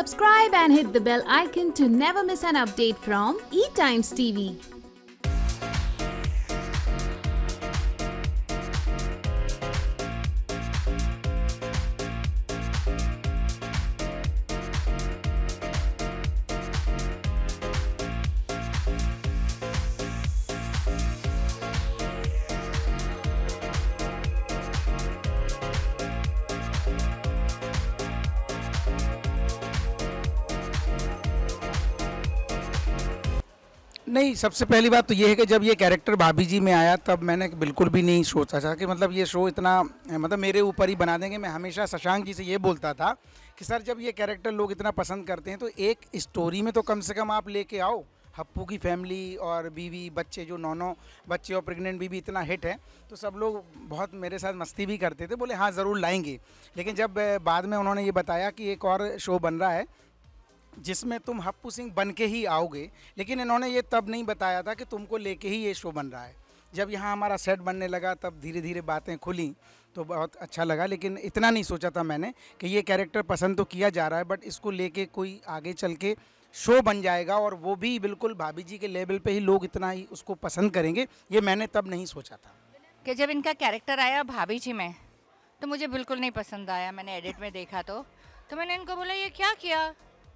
Subscribe and hit the bell icon to never miss an update from eTimes TV. नहीं, सबसे पहली बात तो ये है कि जब ये कैरेक्टर भाभी जी में आया तब मैंने बिल्कुल भी नहीं सोचा था कि मतलब ये शो इतना मतलब मेरे ऊपर ही बना देंगे। मैं हमेशा शशांक जी से ये बोलता था कि सर जब ये कैरेक्टर लोग इतना पसंद करते हैं तो एक स्टोरी में तो कम से कम आप लेके आओ। हप्पू की फैमिली और बीवी बच्चे जो नौ बच्चे और प्रेग्नेंट बीवी इतना हिट है तो सब लोग बहुत मेरे साथ मस्ती भी करते थे, बोले हाँ ज़रूर लाएंगे। लेकिन जब बाद में उन्होंने ये बताया कि एक और शो बन रहा है जिसमें तुम हप्पू सिंह बन के ही आओगे, लेकिन इन्होंने ये तब नहीं बताया था कि तुमको लेके ही ये शो बन रहा है। जब यहाँ हमारा सेट बनने लगा तब धीरे धीरे बातें खुली तो बहुत अच्छा लगा, लेकिन इतना नहीं सोचा था मैंने कि ये कैरेक्टर पसंद तो किया जा रहा है बट इसको लेके कोई आगे चल के शो बन जाएगा और वो भी बिल्कुल भाभी जी के लेवल पे ही लोग इतना ही उसको पसंद करेंगे, ये मैंने तब नहीं सोचा था। कि जब इनका कैरेक्टर आया भाभी जी में तो मुझे बिल्कुल नहीं पसंद आया। मैंने एडिट में देखा तो मैंने इनको बोला ये क्या किया,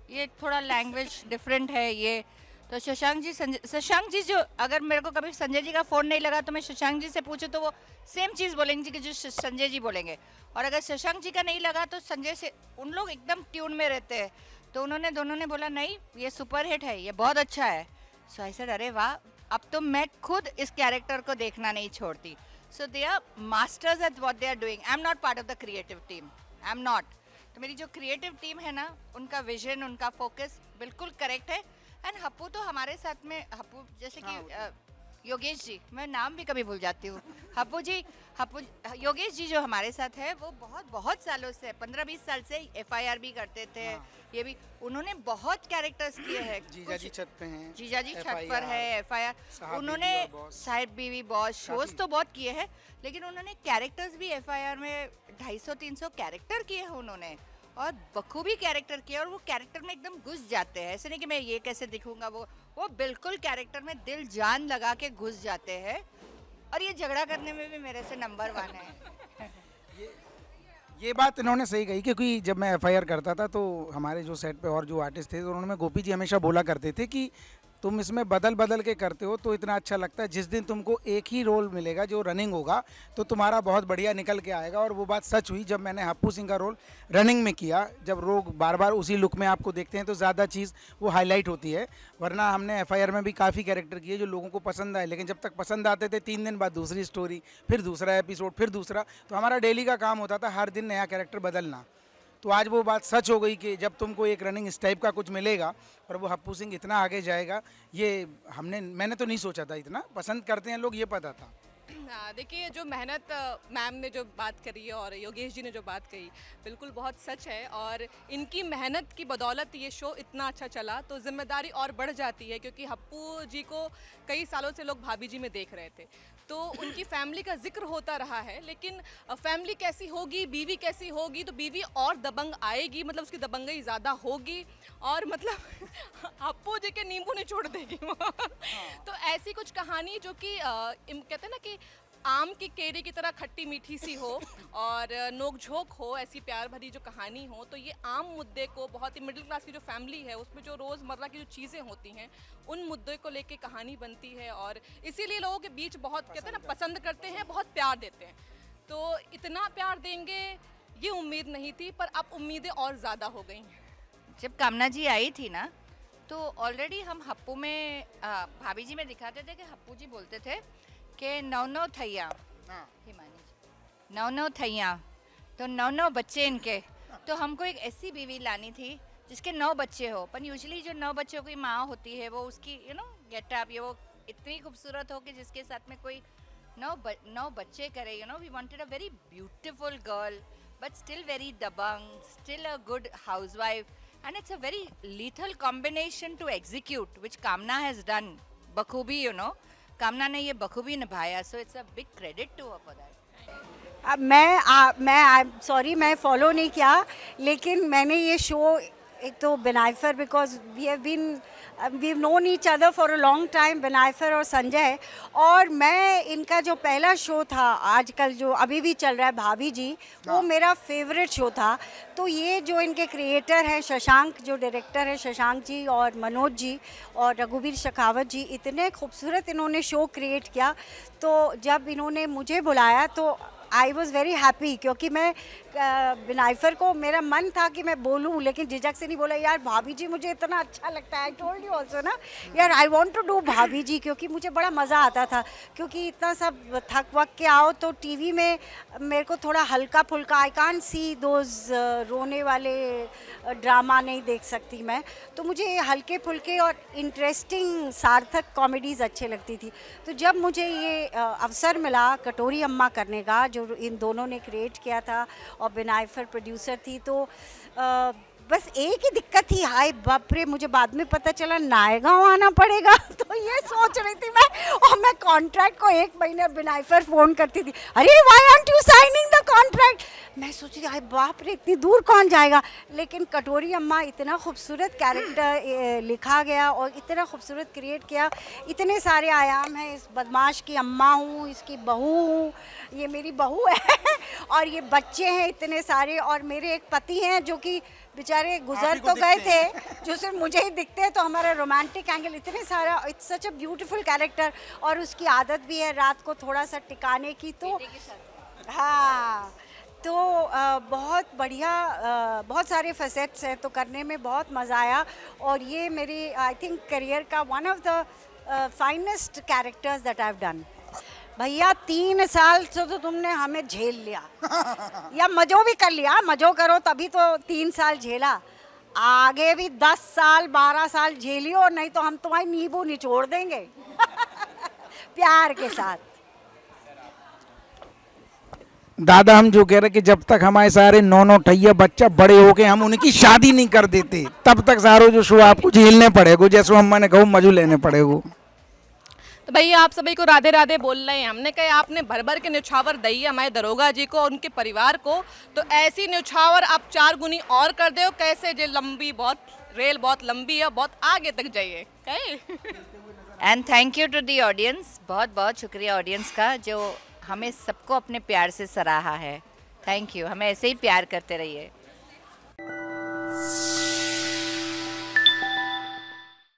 ये थोड़ा लैंग्वेज डिफरेंट है ये। तो शशांक जी जो अगर मेरे को कभी संजय जी का फ़ोन नहीं लगा तो मैं शशांक जी से पूछूं तो वो सेम चीज़ बोलेंगे कि जो संजय जी बोलेंगे, और अगर शशांक जी का नहीं लगा तो संजय से उन लोग एकदम ट्यून में रहते हैं। तो उन्होंने दोनों ने बोला नहीं ये सुपर हिट है, ये बहुत अच्छा है। सो आई सेड अरे वाह, अब तो मैं खुद इस कैरेक्टर को देखना नहीं छोड़ती। So they are masters at what they are doing. I am not part of the creative team, I am not. तो मेरी जो क्रिएटिव टीम है ना, उनका विजन उनका फोकस बिल्कुल करेक्ट है। एंड हप्पू तो हमारे साथ में, हप्पू जैसे कि योगेश जी, मैं नाम भी कभी भूल जाती हूँ। हप्पू योगेश जी जो हमारे साथ है वो बहुत सालों से 15-20 साल से FIR भी करते थे। ये भी उन्होंने बहुत कैरेक्टर्स किए हैं। जीजा जी छत पे हैं, जीजा जी छत पर है, FIR उन्होंने साहिब बीवी बॉस शोज तो बहुत किए हैं, लेकिन उन्होंने कैरेक्टर्स भी FIR में 250-300 कैरेक्टर किए हैं उन्होंने, और बखूबी कैरेक्टर किया, और वो कैरेक्टर में एकदम घुस जाते हैं। ऐसे नहीं कि मैं ये कैसे दिखूंगा, वो बिल्कुल कैरेक्टर में दिल जान लगा के घुस जाते हैं। और ये झगड़ा करने में भी मेरे से नंबर 1 है। ये बात इन्होंने सही कही, क्योंकि जब मैं FIR करता था तो हमारे जो सेट पे और जो आर्टिस्ट थे तो उन्होंने गोपी जी हमेशा बोला करते थे कि तुम इसमें बदल बदल के करते हो तो इतना अच्छा लगता है, जिस दिन तुमको एक ही रोल मिलेगा जो रनिंग होगा तो तुम्हारा बहुत बढ़िया निकल के आएगा। और वो बात सच हुई जब मैंने हप्पू सिंह का रोल रनिंग में किया। जब लोग बार बार उसी लुक में आपको देखते हैं तो ज़्यादा चीज़ वो हाईलाइट होती है, वरना हमने FIR में भी काफ़ी कैरेक्टर किए जो लोगों को पसंद आए, लेकिन जब तक पसंद आते थे 3 दिन बाद दूसरी स्टोरी, फिर दूसरा एपिसोड, फिर दूसरा, तो हमारा डेली का काम होता था हर दिन नया कैरेक्टर बदलना। तो आज वो बात सच हो गई कि जब तुमको एक रनिंग इस टाइप का कुछ मिलेगा और वो हप्पू सिंह इतना आगे जाएगा, ये मैंने तो नहीं सोचा था। इतना पसंद करते हैं लोग, ये पता था। हाँ, देखिए जो मेहनत मैम ने जो बात करी है और योगेश जी ने जो बात कही बिल्कुल बहुत सच है, और इनकी मेहनत की बदौलत ये शो इतना अच्छा चला तो जिम्मेदारी और बढ़ जाती है, क्योंकि हप्पू जी को कई सालों से लोग भाभी जी में देख रहे थे तो उनकी फैमिली का जिक्र होता रहा है। लेकिन फैमिली कैसी होगी, बीवी कैसी होगी, तो बीवी और दबंग आएगी, मतलब उसकी दबंगई ज़्यादा होगी और मतलब हप्पू जी के नींबू नहीं छोड़ देगी वो। तो ऐसी कुछ कहानी जो कि कहते हैं ना कि आम की केरी की तरह खट्टी मीठी सी हो और नोक झोंक हो, ऐसी प्यार भरी जो कहानी हो, तो ये आम मुद्दे को बहुत ही मिडिल क्लास की जो फैमिली है उसमें जो रोज़मर्रा की जो चीज़ें होती हैं उन मुद्दे को लेके कहानी बनती है, और इसीलिए लोगों के बीच बहुत कहते हैं ना पसंद करते हैं, बहुत प्यार देते हैं। तो इतना प्यार देंगे ये उम्मीद नहीं थी, पर अब उम्मीदें और ज़्यादा हो गई। जब कामना जी आई थी ना तो ऑलरेडी हम हप्पू में भाभी जी में दिखाते थे कि हप्पू जी बोलते थे कि 9 थैया, हिमानी जी 9 थैया, तो 9 बच्चे इनके। तो हमको एक ऐसी बीवी लानी थी जिसके 9 बच्चे हो, पर यूजुअली जो 9 बच्चों की माँ होती है वो उसकी गेटअप ये वो इतनी खूबसूरत हो कि जिसके साथ में कोई 9 बच्चे करे। We wanted a very beautiful girl but still very दबंग, still a good housewife, and it's a very lethal combination to execute, which Kamna has done बखूबी। कामना ने ये बखूबी निभाया, so it's a big credit to her for that। अब मैं sorry मैं फॉलो नहीं किया, लेकिन मैंने ये शो एक तो Binaifer, because we have known each other for a long time, Binaifer और संजय। और मैं इनका जो पहला शो था आजकल जो अभी भी चल रहा है भाभी जी, वो मेरा फेवरेट शो था। तो ये जो इनके क्रिएटर हैं शशांक, जो डायरेक्टर है शशांक जी और मनोज जी और रघुवीर शेखावत जी, इतने खूबसूरत इन्होंने शो क्रिएट किया। तो जब इन्होंने मुझे बुलाया तो आई वॉज़ वेरी हैप्पी, क्योंकि मैं बिनाइफर को मेरा मन था कि मैं बोलूँ, लेकिन झिझक से नहीं बोला। यार भाभी जी मुझे इतना अच्छा लगता है, आई टोल्ड यू ऑल्सो ना यार, आई वॉन्ट टू डू भाभी जी, क्योंकि मुझे बड़ा मज़ा आता था। क्योंकि इतना सब थक वक के आओ तो टीवी में मेरे को थोड़ा हल्का फुल्का, आई कांट सी दोज रोने वाले ड्रामा नहीं देख सकती मैं। तो मुझे ये हल्के फुल्के और इंटरेस्टिंग सार्थक कॉमेडीज़ अच्छे लगती थी। तो जब मुझे ये अवसर मिला कटोरी अम्मा करने का, जो इन दोनों ने क्रिएट किया था और बिनाइफर प्रोड्यूसर थी, तो बस एक ही दिक्कत थी, हाय बाप रे, मुझे बाद में पता चला नायगांव आना पड़ेगा। तो ये सोच रही थी मैं, और मैं कॉन्ट्रैक्ट को 1 महीने बिनाइफर फ़ोन करती थी, अरे why aren't you signing the contract. मैं सोची हाय बाप रे, इतनी दूर कौन जाएगा। लेकिन कटोरी अम्मा इतना खूबसूरत कैरेक्टर लिखा गया और इतना खूबसूरत क्रिएट किया। इतने सारे आयाम हैं, इस बदमाश की अम्मा हूँ, इसकी बहू हूँ, ये मेरी बहू है और ये बच्चे हैं इतने सारे, और मेरे एक पति हैं जो कि बेचारे गुजर तो गए थे, जो सिर्फ मुझे ही दिखते हैं। तो हमारा रोमांटिक एंगल इतने सारा, it's such a beautiful character. और उसकी आदत भी है रात को थोड़ा सा टिकाने की, तो हाँ, तो बहुत बढ़िया, बहुत सारे फैसेट्स हैं, तो करने में बहुत मज़ा आया। और ये मेरी आई थिंक करियर का one of the finest characters that I have done. भैया 3 साल से तो तुमने हमें झेल लिया या मजो भी कर लिया, मजो करो तभी तो 3 साल झेला, आगे भी 10 साल 12 साल झेलियो, नहीं तो हम तुम्हारी नींबू निचोड़ देंगे प्यार के साथ। दादा हम जो कह रहे कि जब तक हमारे सारे 9 ठैया बच्चा बड़े हो गए हम उनकी शादी नहीं कर देते, तब तक सारो जो शो आपको झेलने पड़ेगा, जैसे अम्मा ने कहा मजू लेने पड़ेगा। तो भैया आप सभी को राधे राधे बोल रहे हैं। हमने कहा आपने भर भर के न्यौछावर दई है हमारे दरोगा जी को और उनके परिवार को, तो ऐसी न्यौछावर आप 4 गुनी और कर दो। कैसे जो लंबी, बहुत रेल बहुत लंबी है, बहुत आगे तक जाइए। And thank you to the audience, बहुत बहुत शुक्रिया ऑडियंस का, जो हमें सबको अपने प्यार से सराहा है। थैंक यू, हमें ऐसे ही प्यार करते रहिए।